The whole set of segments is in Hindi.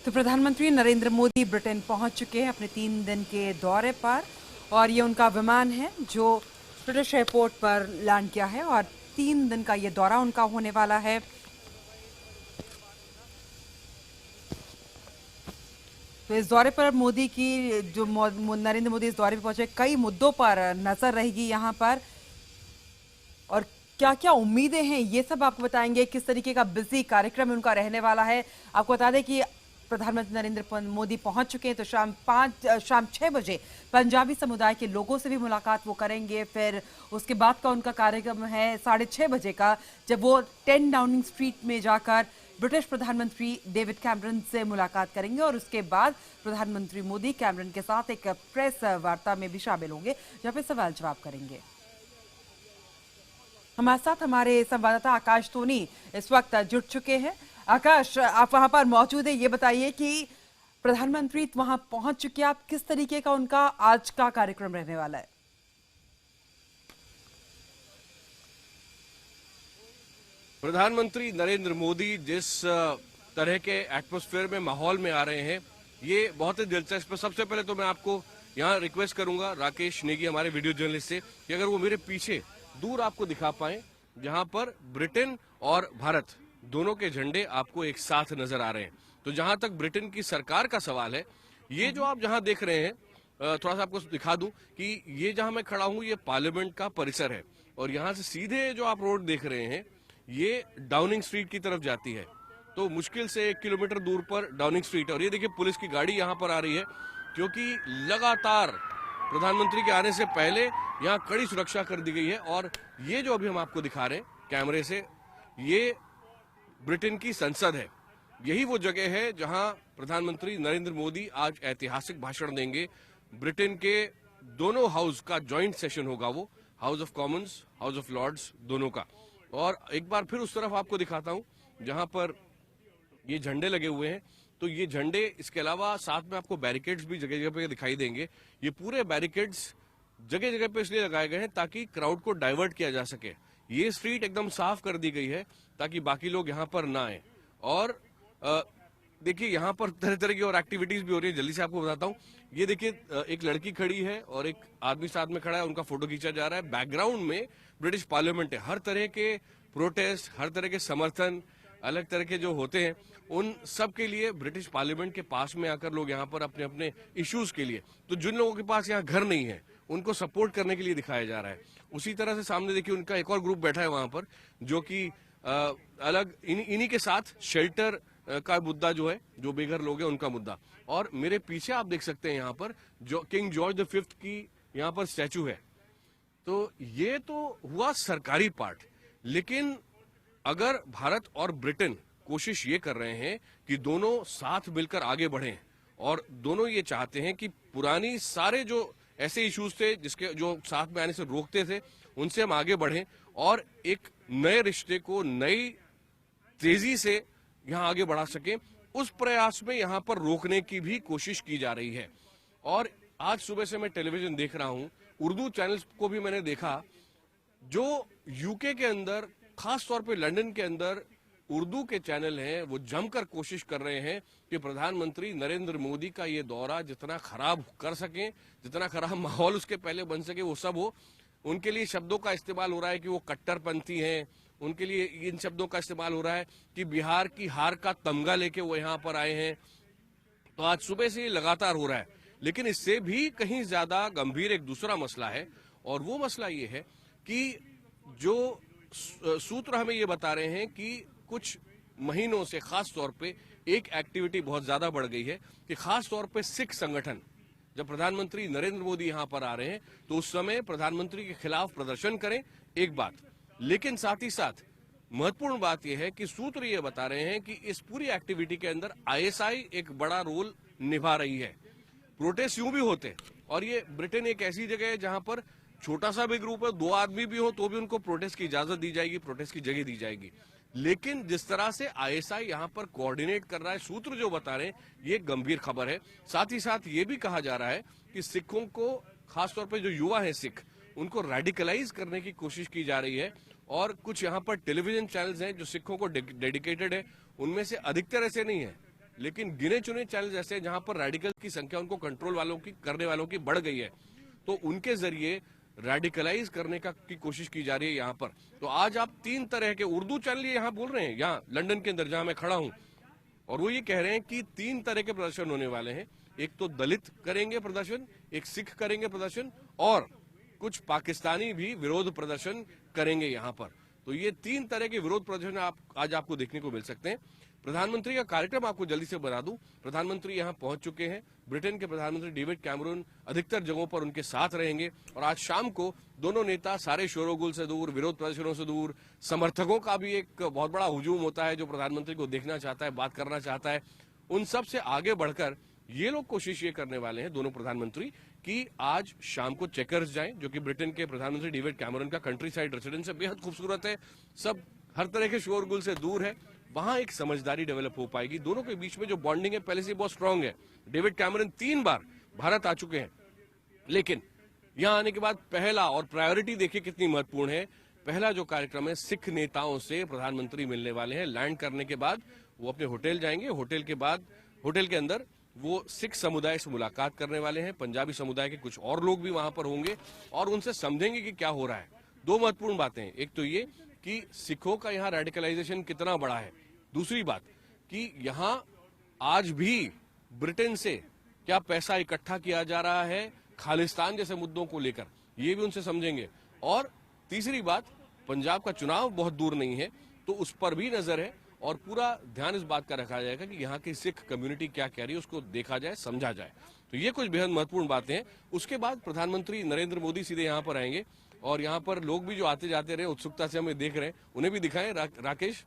तो प्रधानमंत्री नरेंद्र मोदी ब्रिटेन पहुंच चुके हैं अपने 3 दिन के दौरे पर और ये उनका विमान है जो ब्रिटिश एयरपोर्ट पर लैंड किया है और 3 दिन का ये दौरा उनका होने वाला है। तो इस दौरे पर मोदी की जो नरेंद्र मोदी इस दौरे पर पहुंचे कई मुद्दों पर नजर रहेगी यहाँ पर और क्या क्या उम्मीदें हैं ये सब आपको बताएंगे। किस तरीके का बिजी कार्यक्रम उनका रहने वाला है आपको बता दें कि प्रधानमंत्री नरेंद्र मोदी पहुंच चुके हैं। तो शाम 6 बजे पंजाबी समुदाय के लोगों से भी मुलाकात वो करेंगे। फिर उसके बाद का उनका कार्यक्रम है 6:30 बजे का, जब वो 10 डाउनिंग स्ट्रीट में जाकर ब्रिटिश प्रधानमंत्री डेविड कैमरन से मुलाकात करेंगे और उसके बाद प्रधानमंत्री मोदी कैमरन के साथ एक प्रेस वार्ता में भी शामिल होंगे जहां पे सवाल जवाब करेंगे। हमारे साथ हमारे संवाददाता आकाश सोनी इस वक्त जुड़ चुके हैं। आकाश, आप वहां पर मौजूद है, ये बताइए कि प्रधानमंत्री वहां पहुंच चुके हैं, आप किस तरीके का उनका आज का कार्यक्रम रहने वाला है? प्रधानमंत्री नरेंद्र मोदी जिस तरह के एटमॉस्फेयर में माहौल में आ रहे हैं ये बहुत ही दिलचस्प है। सबसे पहले तो मैं आपको यहाँ रिक्वेस्ट करूंगा राकेश नेगी हमारे वीडियो जर्नलिस्ट से कि अगर वो मेरे पीछे दूर आपको दिखा पाए जहां पर ब्रिटेन और भारत दोनों के झंडे आपको एक साथ नजर आ रहे हैं। तो जहां तक ब्रिटेन की सरकार का सवाल है, ये जो आप जहां देख रहे हैं, थोड़ा सा आपको दिखा दूं कि ये जहां मैं खड़ा हूं ये पार्लियामेंट का परिसर है और यहां से सीधे जो आप रोड देख रहे हैं ये डाउनिंग स्ट्रीट की तरफ जाती है। तो मुश्किल से 1 किलोमीटर दूर पर डाउनिंग स्ट्रीट, और ये देखिए पुलिस की गाड़ी यहाँ पर आ रही है क्योंकि लगातार प्रधानमंत्री के आने से पहले यहाँ कड़ी सुरक्षा कर दी गई है। और ये जो अभी हम आपको दिखा रहे हैं कैमरे से, ये ब्रिटेन की संसद है। यही वो जगह है जहां प्रधानमंत्री नरेंद्र मोदी आज ऐतिहासिक भाषण देंगे। ब्रिटेन के दोनों हाउस का जॉइंट सेशन होगा, वो House of Commons, House of Lords दोनों का। और एक बार फिर उस तरफ आपको दिखाता हूं जहां पर ये झंडे लगे हुए हैं। तो ये झंडे, इसके अलावा साथ में आपको बैरिकेड्स भी जगह जगह पे दिखाई देंगे। ये पूरे बैरिकेड्स जगह जगह पे इसलिए लगाए गए हैं ताकि क्राउड को डाइवर्ट किया जा सके। ये स्ट्रीट एकदम साफ कर दी गई है ताकि बाकी लोग यहाँ पर ना आए। और देखिए यहाँ पर तरह तरह की और एक्टिविटीज भी हो रही है, जल्दी से आपको बताता हूँ। ये देखिए एक लड़की खड़ी है और एक आदमी साथ में खड़ा है, उनका फोटो खींचा जा रहा है। बैकग्राउंड में ब्रिटिश पार्लियामेंट है। हर तरह के प्रोटेस्ट, हर तरह के समर्थन, अलग तरह के जो होते हैं उन सब के लिए ब्रिटिश पार्लियामेंट के पास में आकर लोग यहाँ पर अपने अपने इश्यूज के लिए, तो जिन लोगों के पास यहाँ घर नहीं है उनको सपोर्ट करने के लिए दिखाया जा रहा है। उसी तरह से सामने देखिए उनका एक और ग्रुप बैठा है वहां पर जो कि अलग इन्हीं के साथ शेल्टर का मुद्दा जो है, जो बेघर लोग हैं उनका मुद्दा। और मेरे पीछे आप देख सकते हैं यहाँ पर जो किंग जॉर्ज V की यहाँ पर स्टैचू है। तो ये तो हुआ सरकारी पार्ट, लेकिन अगर भारत और ब्रिटेन कोशिश ये कर रहे हैं कि दोनों साथ मिलकर आगे बढ़ें और दोनों ये चाहते हैं कि पुरानी सारे जो ऐसे इश्यूज थे जिसके जो साथ में आने से रोकते थे उनसे हम आगे बढ़ें और एक नए रिश्ते को नई तेजी से यहाँ आगे बढ़ा सकें, उस प्रयास में यहाँ पर रोकने की भी कोशिश की जा रही है। और आज सुबह से मैं टेलीविजन देख रहा हूँ, उर्दू चैनल्स को भी मैंने देखा जो यूके के अंदर, खास तौर पे लंदन के अंदर उर्दू के चैनल हैं, वो जमकर कोशिश कर रहे हैं कि प्रधानमंत्री नरेंद्र मोदी का ये दौरा जितना खराब कर सकें, जितना खराब माहौल उसके पहले बन सके वो सब हो। उनके लिए शब्दों का इस्तेमाल हो रहा है कि वो कट्टरपंथी हैं, उनके लिए इन शब्दों का इस्तेमाल हो रहा है कि बिहार की हार का तमगा लेके वो यहाँ पर आए हैं। तो आज सुबह से ये लगातार हो रहा है, लेकिन इससे भी कहीं ज्यादा गंभीर एक दूसरा मसला है और वो मसला ये है कि जो सूत्र हमें ये बता रहे हैं कि कुछ महीनों से खास तौर पे एक एक्टिविटी बहुत ज्यादा बढ़ गई है कि खास तौर पे सिख संगठन, जब प्रधानमंत्री नरेंद्र मोदी यहाँ पर आ रहे हैं तो उस समय प्रधानमंत्री के खिलाफ प्रदर्शन करें, एक बात, लेकिन साथ ही साथ महत्वपूर्ण बात यह है कि सूत्र ये बता रहे हैं कि इस पूरी एक्टिविटी के अंदर ISI एक बड़ा रोल निभा रही है। प्रोटेस्ट यूं भी होते और ये ब्रिटेन एक ऐसी जगह है जहां पर छोटा सा भी ग्रुप है, 2 आदमी भी हो तो भी उनको प्रोटेस्ट की इजाजत दी जाएगी, प्रोटेस्ट की जगह दी जाएगी। लेकिन जिस तरह से ISI यहाँ पर कोऑर्डिनेट कर रहा है, सूत्र जो बता रहे हैं, ये गंभीर खबर है। साथ ही साथ ये भी कहा जा रहा है कि सिखों को, खासतौर पे जो युवा है सिख, उनको रेडिकलाइज करने की कोशिश की जा रही है। और कुछ यहाँ पर टेलीविजन चैनल्स हैं जो सिखों को डेडिकेटेड है, उनमें से अधिकतर ऐसे नहीं है लेकिन गिने चुने चैनल ऐसे हैं जहां पर रेडिकल की संख्या उनको कंट्रोल वालों की करने वालों की बढ़ गई है, तो उनके जरिए रेडिकलाइज करने की कोशिश की जा रही है यहाँ पर। तो आज आप 3 तरह के उर्दू चैनल यहाँ बोल रहे हैं, यहाँ लंदन के अंदर जहां मैं खड़ा हूं, और वो ये कह रहे हैं कि 3 तरह के प्रदर्शन होने वाले हैं। एक तो दलित करेंगे प्रदर्शन, एक सिख करेंगे प्रदर्शन, और कुछ पाकिस्तानी भी विरोध प्रदर्शन करेंगे यहाँ पर। तो ये 3 तरह के विरोध प्रदर्शन आज आपको देखने को मिल सकते हैं। प्रधानमंत्री का कार्यक्रम आपको जल्दी से बता दूं, प्रधानमंत्री यहाँ पहुंच चुके हैं। ब्रिटेन के प्रधानमंत्री डेविड कैमरून अधिकतर जगहों पर उनके साथ रहेंगे, और आज शाम को दोनों नेता सारे शोरगुल से दूर, विरोध प्रदर्शनों से दूर, समर्थकों का भी एक बहुत बड़ा हुजूम होता है जो प्रधानमंत्री को देखना चाहता है, बात करना चाहता है, उन सब से आगे बढ़कर ये लोग कोशिश ये करने वाले हैं, दोनों प्रधानमंत्री, कि आज शाम को चेकर्स जाएं, जो कि ब्रिटेन के प्रधानमंत्री डेविड कैमरून का कंट्री साइड रेसिडेंस है, बेहद खूबसूरत है, सब हर तरह के शोरगुल से दूर है। वहां एक समझदारी डेवलप हो पाएगी। दोनों के बीच में जो बॉन्डिंग है पहले से बहुत स्ट्रांग है। डेविड कैमरून 3 बार भारत आ चुके हैं, लेकिन यहां आने के बाद पहला, और प्रायोरिटी देखिए कितनी महत्वपूर्ण है, पहला जो कार्यक्रम है सिख नेताओं से प्रधानमंत्री मिलने वाले हैं। लैंड करने के बाद वो अपने होटल जाएंगे, होटल के बाद होटल के अंदर वो सिख समुदाय से मुलाकात करने वाले हैं। पंजाबी समुदाय के कुछ और लोग भी वहां पर होंगे और उनसे समझेंगे कि क्या हो रहा है। 2 महत्वपूर्ण बातें हैं, एक तो ये कि सिखों का यहाँ रेडिकलाइजेशन कितना बड़ा है, दूसरी बात कि यहाँ आज भी ब्रिटेन से क्या पैसा इकट्ठा किया जा रहा है खालिस्तान जैसे मुद्दों को लेकर, ये भी उनसे समझेंगे। और तीसरी बात, पंजाब का चुनाव बहुत दूर नहीं है, तो उस पर भी नजर है, और पूरा ध्यान इस बात का रखा जाएगा कि यहाँ की सिख कम्युनिटी क्या कह रही है, उसको देखा जाए, समझा जाए। तो ये कुछ बेहद महत्वपूर्ण बातें हैं। उसके बाद प्रधानमंत्री नरेंद्र मोदी सीधे यहाँ पर आएंगे, और यहाँ पर लोग भी जो आते जाते रहे उत्सुकता से हमें देख रहे हैं, उन्हें भी दिखाएं राकेश।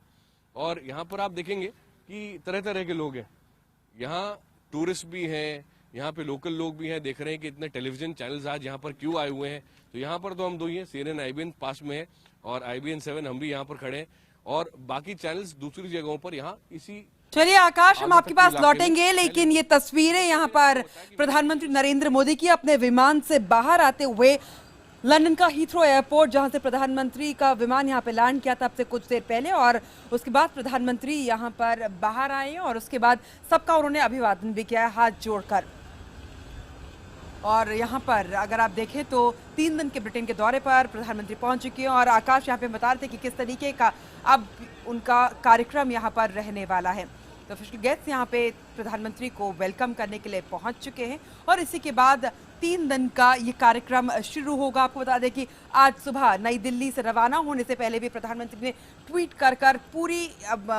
और यहाँ पर आप देखेंगे कि तरह तरह के लोग हैं, यहाँ टूरिस्ट भी हैं, यहाँ पे लोकल लोग भी हैं। देख रहे हैं कि इतने टेलीविजन चैनल्स आज यहाँ पर क्यों आए हुए हैं। तो यहाँ पर तो हम 2 ही हैं, CNN IBN पास में है, और IBN 7 हम भी यहाँ पर खड़े हैं, और बाकी चैनल्स दूसरी जगहों पर यहाँ इसी। चलिए आकाश, हम आपके पास लौटेंगे, लेकिन ये तस्वीरें यहाँ पर प्रधानमंत्री नरेंद्र मोदी की अपने विमान से बाहर आते हुए लंदन का हीथ्रो एयरपोर्ट, जहां से प्रधानमंत्री का विमान यहां पे लैंड किया था अब से कुछ देर पहले, और उसके बाद प्रधानमंत्री यहां पर बाहर आए और उसके बाद सबका उन्होंने अभिवादन भी किया है हाथ जोड़कर। और यहाँ पर अगर आप देखें तो 3 दिन के ब्रिटेन के दौरे पर प्रधानमंत्री पहुंच चुके हैं, और आकाश यहाँ पे बता रहे थे कि किस तरीके का अब उनका कार्यक्रम यहाँ पर रहने वाला है। तो ऑफिशियल गेस्ट यहाँ पे प्रधानमंत्री को वेलकम करने के लिए पहुंच चुके हैं, और इसी के बाद 3 दिन का ये कार्यक्रम शुरू होगा। आपको बता दें कि आज सुबह नई दिल्ली से रवाना होने से पहले भी प्रधानमंत्री ने ट्वीट कर पूरी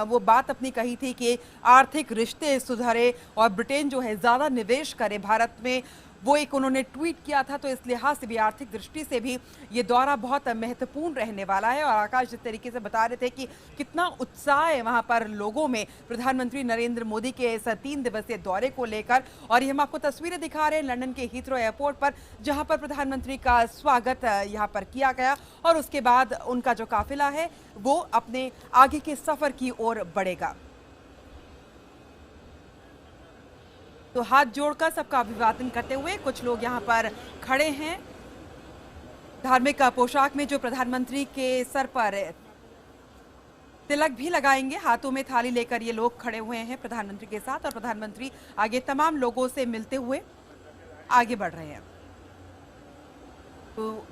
वो बात अपनी कही थी कि आर्थिक रिश्ते सुधरे और ब्रिटेन जो है ज़्यादा निवेश करे भारत में, वो एक उन्होंने ट्वीट किया था। तो इस लिहाज से भी, आर्थिक दृष्टि से भी ये दौरा बहुत महत्वपूर्ण रहने वाला है। और आकाश जिस तरीके से बता रहे थे कि कितना उत्साह है वहाँ पर लोगों में प्रधानमंत्री नरेंद्र मोदी के इस 3 दिवसीय दौरे को लेकर, और ये हम आपको तस्वीरें दिखा रहे हैं लंदन के हीथ्रो एयरपोर्ट पर, जहाँ पर प्रधानमंत्री का स्वागत यहाँ पर किया गया, और उसके बाद उनका जो काफिला है वो अपने आगे के सफर की ओर बढ़ेगा। तो हाथ जोड़कर सबका अभिवादन करते हुए कुछ लोग यहाँ पर खड़े हैं धार्मिक पोशाक में, जो प्रधानमंत्री के सर पर तिलक भी लगाएंगे। हाथों में थाली लेकर ये लोग खड़े हुए हैं प्रधानमंत्री के साथ, और प्रधानमंत्री आगे तमाम लोगों से मिलते हुए आगे बढ़ रहे हैं। तो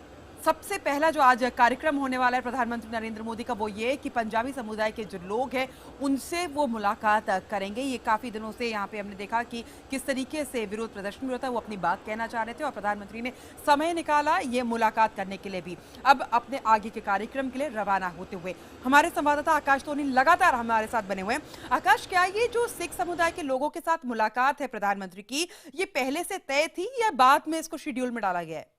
सबसे पहला जो आज कार्यक्रम होने वाला है प्रधानमंत्री नरेंद्र मोदी का, वो ये कि पंजाबी समुदाय के जो लोग हैं उनसे वो मुलाकात करेंगे। ये काफ़ी दिनों से यहाँ पे हमने देखा कि किस तरीके से विरोध प्रदर्शन होता है, वो अपनी बात कहना चाह रहे थे, और प्रधानमंत्री ने समय निकाला ये मुलाकात करने के लिए भी। अब अपने आगे के कार्यक्रम के लिए रवाना होते हुए हमारे संवाददाता आकाश सोनी लगातार हमारे साथ बने हुए हैं। आकाश, क्या ये जो सिख समुदाय के लोगों के साथ मुलाकात है प्रधानमंत्री की, ये पहले से तय थी या बाद में इसको शेड्यूल में डाला गया है?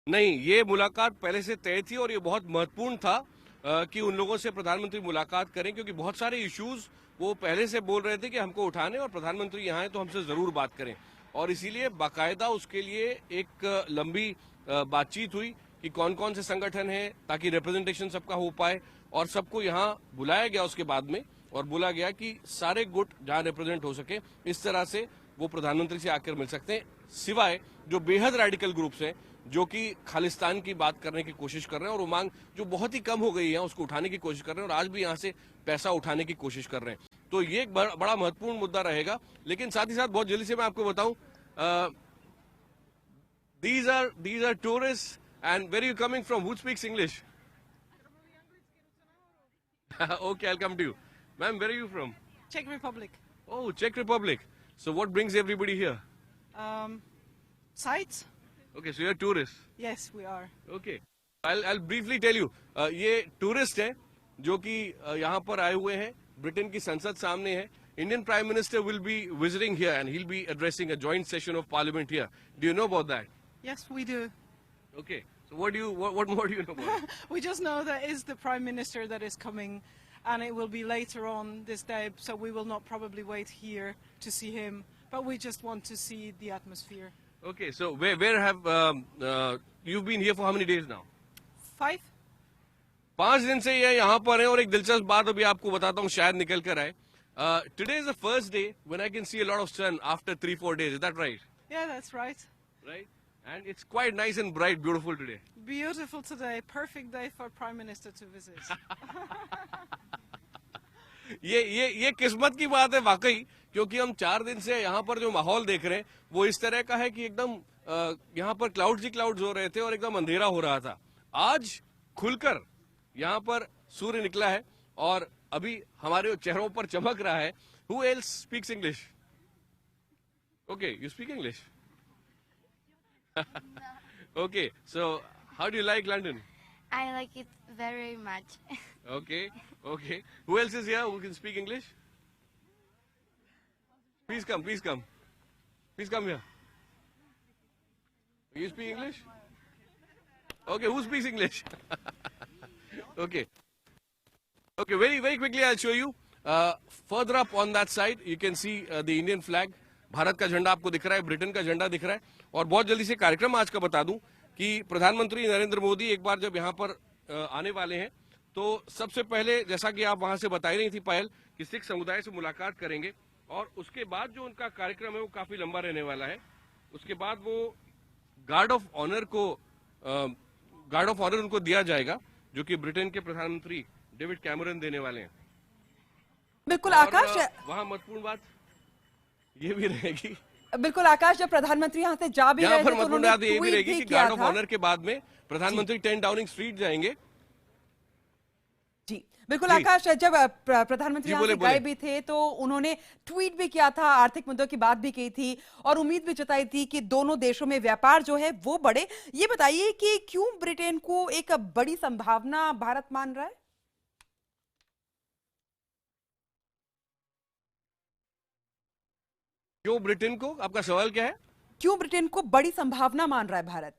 नहीं, ये मुलाकात पहले से तय थी, और ये बहुत महत्वपूर्ण था कि उन लोगों से प्रधानमंत्री मुलाकात करें, क्योंकि बहुत सारे इश्यूज वो पहले से बोल रहे थे कि हमको उठाने, और प्रधानमंत्री यहाँ है तो हमसे जरूर बात करें। और इसीलिए बाकायदा उसके लिए एक लंबी बातचीत हुई कि कौन कौन से संगठन हैं, ताकि रिप्रेजेंटेशन सबका हो पाए, और सबको यहाँ बुलाया गया उसके बाद में, और बोला गया कि सारे गुट जहाँ रिप्रेजेंट हो सके, इस तरह से वो प्रधानमंत्री से आकर मिल सकते हैं, सिवाय जो बेहद रेडिकल ग्रुप्स हैं जो कि खालिस्तान की बात करने की कोशिश कर रहे हैं और वो मांग जो बहुत ही कम हो गई है उसको उठाने की कोशिश कर रहे हैं और आज भी यहाँ से पैसा उठाने की कोशिश कर रहे हैं। तो ये एक बड़ा महत्वपूर्ण मुद्दा रहेगा। लेकिन साथ ही साथ बहुत जल्दी से मैं आपको बताऊं, these are tourists and where are you coming from? Who speaks English? Okay, I'll come to you. Ma'am, where are you from? Czech Republic. Oh, Czech Republic. So what brings everybody here? Sites? Okay, so you're tourists. Yes, we are. Okay. I'll briefly tell you. ये टूरिस्ट हैं जो कि यहाँ पर आए हुए हैं। ब्रिटेन की संसद सामने है। Indian Prime Minister will be visiting here and he'll be addressing a joint session of Parliament here. Do you know about that? Yes, we do. Okay. So what more do you know about it? We just know that is the Prime Minister that is coming, and it will be later on this day, so we will not probably wait here to see him, but we just want to see the atmosphere. Okay. So where have you've been here for how many days now? 5? 5 दिन से ये यहाँ पर है और एक दिलचस्प बात अभी आपको बताता हूँ, शायद निकल कर आए। Today is the first day when I can see a lot of sun after 3-4 days. Is that right? Yeah, that's right. Right. And it's quite nice and bright, beautiful today. Beautiful today. Perfect day for Prime Minister to visit. ये किस्मत की बात है वाकई, क्योंकि हम 4 दिन से यहाँ पर जो माहौल देख रहे हैं वो इस तरह का है कि एकदम यहाँ पर क्लाउड्स ही क्लाउड्स हो रहे थे और एकदम अंधेरा हो रहा था। आज खुलकर यहाँ पर सूर्य निकला है और अभी हमारे चेहरों पर चमक रहा है। Who else speaks English? Okay, you speak English. Okay, so how do you like London? I like it very much. Okay. Who else is here who can speak English? Please come here. You speak English? Okay, who speaks English? Okay, very, very quickly I'll show you. Further up on that side, you can see the Indian flag. Bharat का झंडा आपको दिख रहा है, ब्रिटेन का झंडा दिख रहा है। और बहुत जल्दी से कार्यक्रम आज का बता दूं कि प्रधानमंत्री नरेंद्र मोदी एक बार जब यहाँ पर आने वाले हैं तो सबसे पहले, जैसा कि आप वहां से बताई रही थी पायल, कि सिख समुदाय से मुलाकात करेंगे और उसके बाद जो उनका कार्यक्रम है वो काफी लंबा रहने वाला है। उसके बाद वो गार्ड ऑफ ऑनर उनको दिया जाएगा, जो कि ब्रिटेन के प्रधानमंत्री डेविड कैमरन देने वाले हैं। बिल्कुल आकाश, वहाँ महत्वपूर्ण बात ये भी रहेगी, बिल्कुल आकाश, जब प्रधानमंत्री यहाँ से जा भी रहे थे तो उन्होंने ये भी ट्वीट रहेगी भी कि किया गार्ड ऑफ था। ऑनर के बाद में प्रधानमंत्री 10 डाउनिंग स्ट्रीट जाएंगे। जी बिल्कुल आकाश, जब प्रधानमंत्री यहाँ से गए भी थे तो उन्होंने ट्वीट भी किया था, आर्थिक मुद्दों की बात भी की थी और उम्मीद भी जताई थी कि दोनों देशों में व्यापार जो है वो बढ़े। ये बताइए कि क्यों ब्रिटेन को एक बड़ी संभावना भारत मान रहा है? क्यों ब्रिटेन को, आपका सवाल क्या है? क्यों ब्रिटेन को बड़ी संभावना मान रहा है भारत?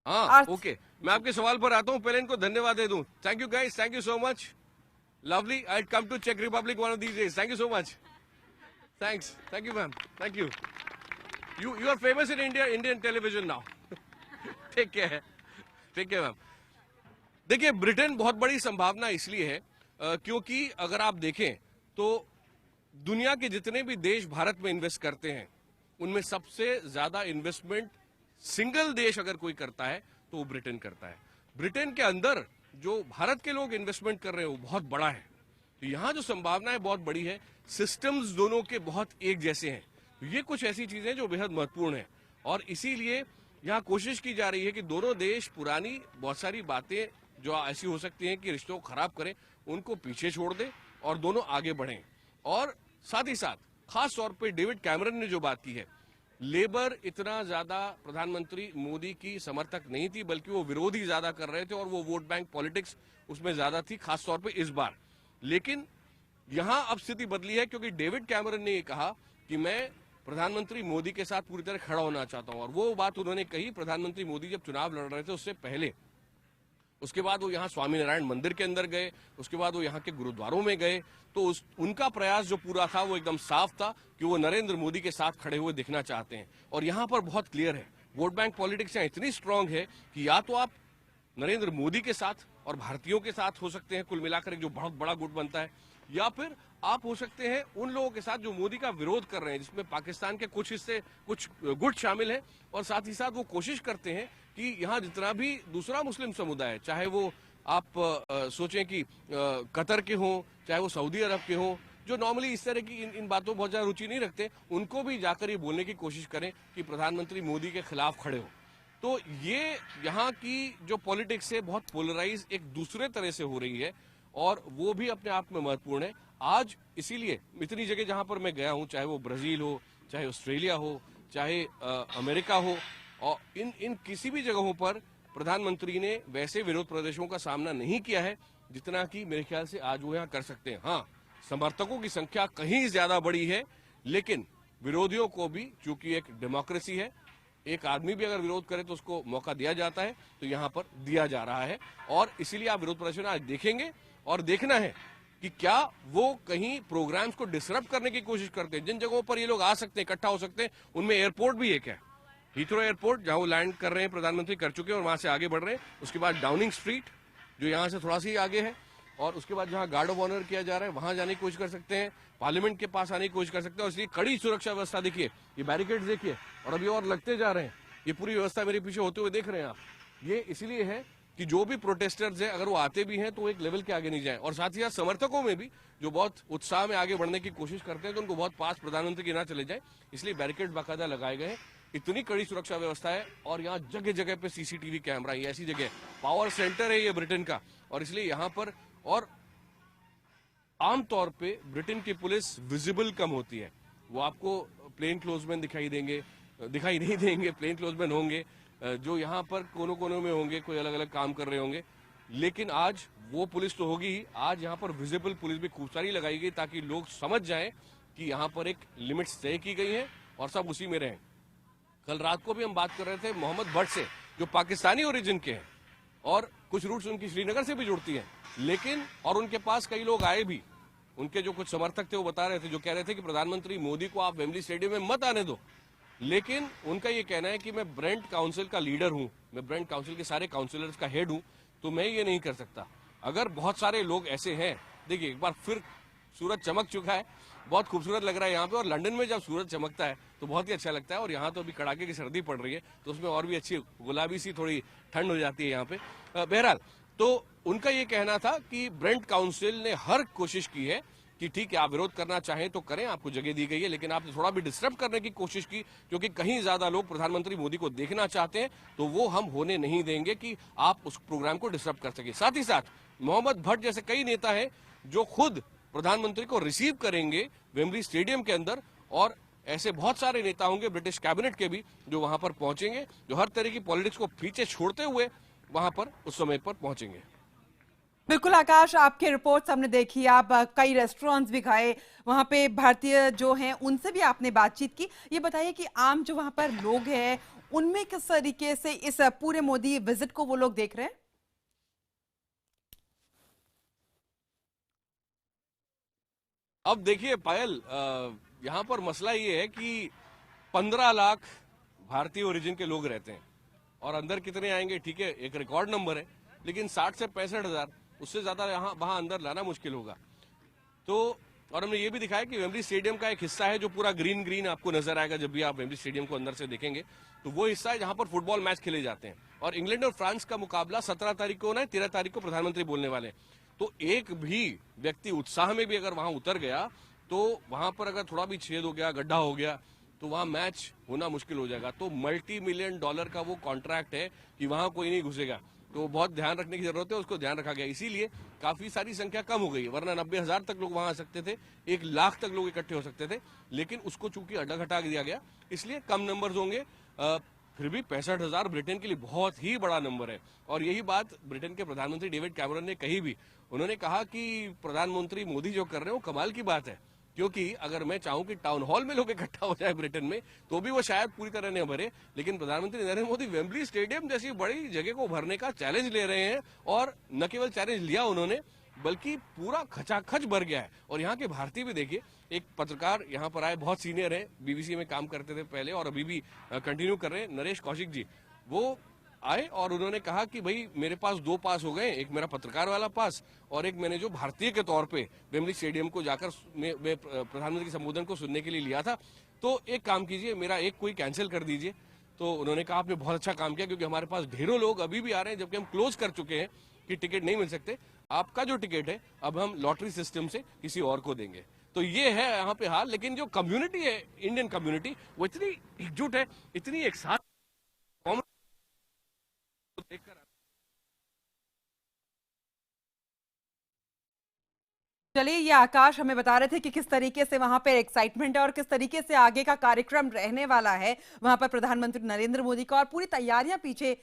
हाँ, ओके, मैं आपके सवाल पर आता हूं, पहले इनको धन्यवाद दे दूं। Thank you guys, thank you so much, lovely. I come to चेक Republic one of these days. Thank you so much, thanks, thank you ma'am, thank you. You are famous in India, Indian television now. Take care ma'am. देखिए, ब्रिटेन बहुत बड़ी संभावना इसलिए है क्योंकि अगर आप देखें तो दुनिया के जितने भी देश भारत में इन्वेस्ट करते हैं उनमें सबसे ज्यादा इन्वेस्टमेंट सिंगल देश अगर कोई करता है तो वो ब्रिटेन करता है। ब्रिटेन के अंदर जो भारत के लोग इन्वेस्टमेंट कर रहे हैं वो बहुत बड़ा है, तो यहाँ जो संभावनाएं बहुत बड़ी है। सिस्टम्स दोनों के बहुत एक जैसे हैं, तो ये कुछ ऐसी चीजें जो बेहद महत्वपूर्ण है और इसीलिए यहाँ कोशिश की जा रही है कि दोनों देश पुरानी बहुत सारी बातें जो ऐसी हो सकती हैं कि रिश्तों को खराब करें उनको पीछे छोड़ दें और दोनों आगे बढ़ें। और साथ ही साथ खास तौर पे डेविड कैमरन ने जो बात की है, लेबर इतना ज्यादा प्रधानमंत्री मोदी की समर्थक नहीं थी, बल्कि वो विरोधी ज्यादा कर रहे थे और वो वोट बैंक पॉलिटिक्स उसमें ज्यादा थी, खास तौर पे इस बार। लेकिन यहां अब स्थिति बदली है क्योंकि डेविड कैमरन ने ये कहा कि मैं प्रधानमंत्री मोदी के साथ पूरी तरह खड़ा होना चाहता हूं, और वो बात उन्होंने कही प्रधानमंत्री मोदी जब चुनाव लड़ रहे थे उससे पहले। उसके बाद वो यहाँ स्वामीनारायण मंदिर के अंदर गए, उसके बाद वो यहाँ के गुरुद्वारों में गए, तो उनका प्रयास जो पूरा था वो एकदम साफ था कि वो नरेंद्र मोदी के साथ खड़े हुए दिखना चाहते हैं। और यहाँ पर बहुत क्लियर है, वोट बैंक पॉलिटिक्स यहाँ इतनी स्ट्रांग है कि या तो आप नरेंद्र मोदी के साथ और भारतीयों के साथ हो सकते हैं, कुल मिलाकर एक जो बहुत बड़ा गुट बनता है, या फिर आप हो सकते हैं उन लोगों के साथ जो मोदी का विरोध कर रहे हैं, जिसमें पाकिस्तान के कुछ हिस्से, कुछ गुट शामिल हैं, और साथ ही साथ वो कोशिश करते हैं कि यहाँ जितना भी दूसरा मुस्लिम समुदाय है, चाहे वो आप सोचें कि कतर के हों, चाहे वो सऊदी अरब के हों, जो नॉर्मली इस तरह की इन बातों में बहुत ज्यादा रुचि नहीं रखते, उनको भी जाकर ये बोलने की कोशिश करें कि प्रधानमंत्री मोदी के खिलाफ खड़े हो। तो ये यहाँ की जो पॉलिटिक्स है बहुत पोलराइज एक दूसरे तरह से हो रही है, और वो भी अपने आप में महत्वपूर्ण है। आज इसीलिए इतनी जगह जहां पर मैं गया हूं, चाहे वो ब्राजील हो, चाहे ऑस्ट्रेलिया हो, चाहे अमेरिका हो, और इन किसी भी जगहों पर प्रधानमंत्री ने वैसे विरोध प्रदर्शनों का सामना नहीं किया है जितना कि मेरे ख्याल से आज वो यहाँ कर सकते हैं। हाँ, समर्थकों की संख्या कहीं ज्यादा बड़ी है, लेकिन विरोधियों को भी, चूंकि एक डेमोक्रेसी है, एक आदमी भी अगर विरोध करे तो उसको मौका दिया जाता है, तो यहाँ पर दिया जा रहा है। और इसीलिए आप विरोध प्रदर्शन आज देखेंगे, और देखना है कि क्या वो कहीं प्रोग्राम्स को डिसरप्ट करने की कोशिश करते हैं। जिन जगहों पर ये लोग आ सकते हैं, इकट्ठा हो सकते हैं, उनमें एयरपोर्ट भी एक है, हीथ्रो एयरपोर्ट, जहां वो लैंड कर रहे हैं, प्रधानमंत्री कर चुके हैं और वहां से आगे बढ़ रहे हैं। उसके बाद डाउनिंग स्ट्रीट, जो यहाँ से थोड़ा सी आगे है, और उसके बाद जहां गार्ड ऑफ ऑनर किया जा रहा है, वहां जाने की कोशिश कर सकते हैं, पार्लियामेंट के पास आने की कोशिश कर सकते हैं। और इसलिए कड़ी सुरक्षा व्यवस्था देखिए, ये बैरिकेड देखिए, और अभी और लगते जा रहे हैं। ये पूरी व्यवस्था मेरे पीछे होते हुए देख रहे हैं आप। ये इसलिए है कि जो भी प्रोटेस्टर्स हैं, अगर वो आते भी हैं तो एक लेवल के आगे नहीं जाए। और साथ ही साथ समर्थकों में भी जो बहुत उत्साह में आगे बढ़ने की कोशिश करते हैं, तो उनको बहुत पास प्रधानमंत्री के ना चले जाए, इसलिए बैरिकेड बाकायदा लगाए गए हैं। इतनी कड़ी सुरक्षा व्यवस्था है, और यहाँ जगह जगह पे सीसीटीवी कैमरा, ये ऐसी जगह पावर सेंटर है ये ब्रिटेन का, और इसलिए यहाँ पर, और आमतौर पे ब्रिटेन की पुलिस विजिबल कम होती है। वो आपको प्लेन क्लोजमैन दिखाई नहीं देंगे, प्लेन क्लोजमैन होंगे जो यहाँ पर कोनों कोनों में होंगे, कोई अलग अलग काम कर रहे होंगे, लेकिन आज वो पुलिस तो होगी ही, आज यहाँ पर विजिबल पुलिस भी खूब सारी लगाई गई, ताकि लोग समझ जाएं कि यहाँ पर एक लिमिट्स तय की गई है और सब उसी में रहें। कल रात को भी हम बात कर रहे थे मोहम्मद भट्ट से, जो पाकिस्तानी ओरिजिन के हैं, और कुछ रूट्स उनकी श्रीनगर से भी जुड़ती हैं, लेकिन और उनके पास कई लोग आए भी, उनके जो कुछ समर्थक थे वो बता रहे थे, जो कह रहे थे कि प्रधानमंत्री मोदी को आप वेम्बली स्टेडियम में मत आने दो। लेकिन उनका ये कहना है कि मैं ब्रेंट काउंसिल का लीडर हूं, मैं ब्रेंट काउंसिल के सारे काउंसिलर्स का हेड हूं, तो मैं ये नहीं कर सकता। अगर बहुत सारे लोग ऐसे हैं, देखिए एक बार फिर सूरज चमक चुका है, बहुत खूबसूरत लग रहा है यहाँ पे, और लंदन में जब सूरज चमकता है तो बहुत ही अच्छा लगता है, और यहाँ तो अभी कड़ाके की सर्दी पड़ रही है, तो उसमें और भी अच्छी गुलाबी सी थोड़ी ठंड हो जाती है यहाँ पे। बहरहाल, तो उनका ये कहना था कि ब्रेंट काउंसिल ने हर कोशिश की है कि ठीक है, आप विरोध करना चाहें तो करें, आपको जगह दी गई है, लेकिन आपने थोड़ा भी डिस्टर्ब करने की कोशिश की, क्योंकि कहीं ज्यादा लोग प्रधानमंत्री मोदी को देखना चाहते हैं, तो वो हम होने नहीं देंगे कि आप उस प्रोग्राम को डिस्टर्ब कर सके। साथ ही साथ मोहम्मद भट्ट जैसे कई नेता हैं जो खुद प्रधानमंत्री को रिसीव करेंगे वेम्बली स्टेडियम के अंदर, और ऐसे बहुत सारे नेता होंगे ब्रिटिश कैबिनेट के भी जो वहां पर पहुंचेंगे, जो हर तरह की पॉलिटिक्स को पीछे छोड़ते हुए वहां पर उस समय पर पहुंचेंगे। बिल्कुल आकाश, आपके रिपोर्ट्स हमने देखी, आप कई रेस्टोरेंट्स भी गए, वहाँ पे भारतीय जो हैं उनसे भी आपने बातचीत की। ये बताइए कि आम जो वहाँ पर लोग हैं उनमें किस तरीके से इस पूरे मोदी विजिट को वो लोग देख रहे हैं? अब देखिए पायल, यहाँ पर मसला ये है कि 15 लाख भारतीय ओरिजिन के लोग रहते हैं, और अंदर कितने आएंगे, ठीक है, एक रिकॉर्ड नंबर है, लेकिन 60 से 65 हजार, उससे ज्यादा यहाँ वहां अंदर लाना मुश्किल होगा। तो और हमने ये भी दिखाया कि वेम्बली स्टेडियम का एक हिस्सा है जो पूरा ग्रीन ग्रीन आपको नजर आएगा जब भी आप वेम्बली स्टेडियम को अंदर से देखेंगे, तो वो हिस्सा है जहां पर फुटबॉल मैच खेले जाते हैं। और इंग्लैंड और फ्रांस का मुकाबला 17 तारीख को होना है, 13 तारीख को प्रधानमंत्री बोलने वाले हैं। तो एक भी व्यक्ति उत्साह में भी अगर वहां उतर गया, तो वहां पर अगर थोड़ा भी छेद हो गया, गड्ढा हो गया, तो वहां मैच होना मुश्किल हो जाएगा। तो $multi-million का वो कॉन्ट्रैक्ट है कि वहां कोई नहीं घुसेगा, तो बहुत ध्यान रखने की जरूरत है, उसको ध्यान रखा गया। इसीलिए काफी सारी संख्या कम हो गई है, वरना 90,000 तक लोग वहां आ सकते थे, 1 लाख तक लोग इकट्ठे हो सकते थे, लेकिन उसको चूंकि अड्डा घटा दिया गया, इसलिए कम नंबर्स होंगे। फिर भी 65,000 ब्रिटेन के लिए बहुत ही बड़ा नंबर है। और यही बात ब्रिटेन के प्रधानमंत्री डेविड कैमरन ने कही भी। उन्होंने कहा कि प्रधानमंत्री मोदी जो कर रहे हैं वो कमाल की बात है, क्योंकि अगर मैं चाहूं कि टाउन हॉल में लोग इकट्ठा हो जाए ब्रिटेन में, तो भी वो शायद पूरी तरह नहीं भरे, लेकिन प्रधानमंत्री नरेंद्र मोदी वेम्बली स्टेडियम जैसी बड़ी जगह को भरने का चैलेंज ले रहे हैं। और न केवल चैलेंज लिया उन्होंने, बल्कि पूरा खचाखच भर गया है। और यहाँ के भारतीय भी देखिए, एक पत्रकार यहाँ पर आए, बहुत सीनियर है, बीबीसी में काम करते थे पहले और अभी भी कंटिन्यू कर रहे हैं, नरेश कौशिक जी। वो आए और उन्होंने कहा कि भाई मेरे पास 2 पास हो गए, एक मेरा पत्रकार वाला पास और एक मैंने जो भारतीय के तौर पे वेम्बली स्टेडियम को जाकर मैं प्रधानमंत्री के संबोधन को सुनने के लिए लिया था, तो एक काम कीजिए, मेरा एक कोई कैंसिल कर दीजिए। तो उन्होंने कहा आपने बहुत अच्छा काम किया, क्योंकि हमारे पास ढेरों लोग अभी भी आ रहे हैं, जबकि हम क्लोज कर चुके हैं कि टिकट नहीं मिल सकते। आपका जो टिकट है अब हम लॉटरी सिस्टम से किसी और को देंगे। तो ये है यहाँ पे हाल। लेकिन जो कम्युनिटी है, इंडियन कम्युनिटी, वो इतनी एकजुट है, इतनी एक साथ देखकर चलिए, ये आकाश हमें बता रहे थे कि किस तरीके से वहां पे एक्साइटमेंट है और किस तरीके से आगे का कार्यक्रम रहने वाला है वहां पर प्रधानमंत्री नरेंद्र मोदी का, और पूरी तैयारियां पीछे,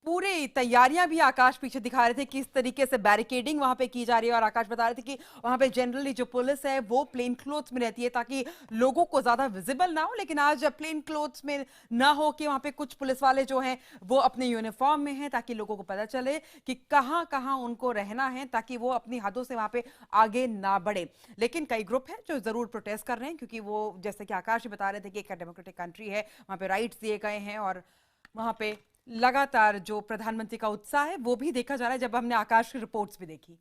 पूरी तैयारियां भी आकाश पीछे दिखा रहे थे किस तरीके से बैरिकेडिंग वहां पे की जा रही है। और आकाश बता रहे थे कि वहां पे जनरली जो पुलिस है वो प्लेन क्लोथ्स में रहती है ताकि लोगों को ज्यादा विजिबल ना हो, लेकिन आज प्लेन क्लोथ्स में ना हो कि वहां पे कुछ पुलिस वाले जो हैं वो अपने यूनिफॉर्म में हैं, ताकि लोगों को पता चले कि कहां कहां उनको रहना है, ताकि वो अपनी हदों से वहां पे आगे ना बढ़े। लेकिन कई ग्रुप हैं जो जरूर प्रोटेस्ट कर रहे हैं, क्योंकि वो जैसे कि आकाश बता रहे थे कि एक डेमोक्रेटिक कंट्री है, वहां पे राइट्स दिए गए हैं और वहां पे लगातार जो प्रधानमंत्री का उत्साह है वो भी देखा जा रहा है, जब हमने आकाश की रिपोर्ट्स भी देखी।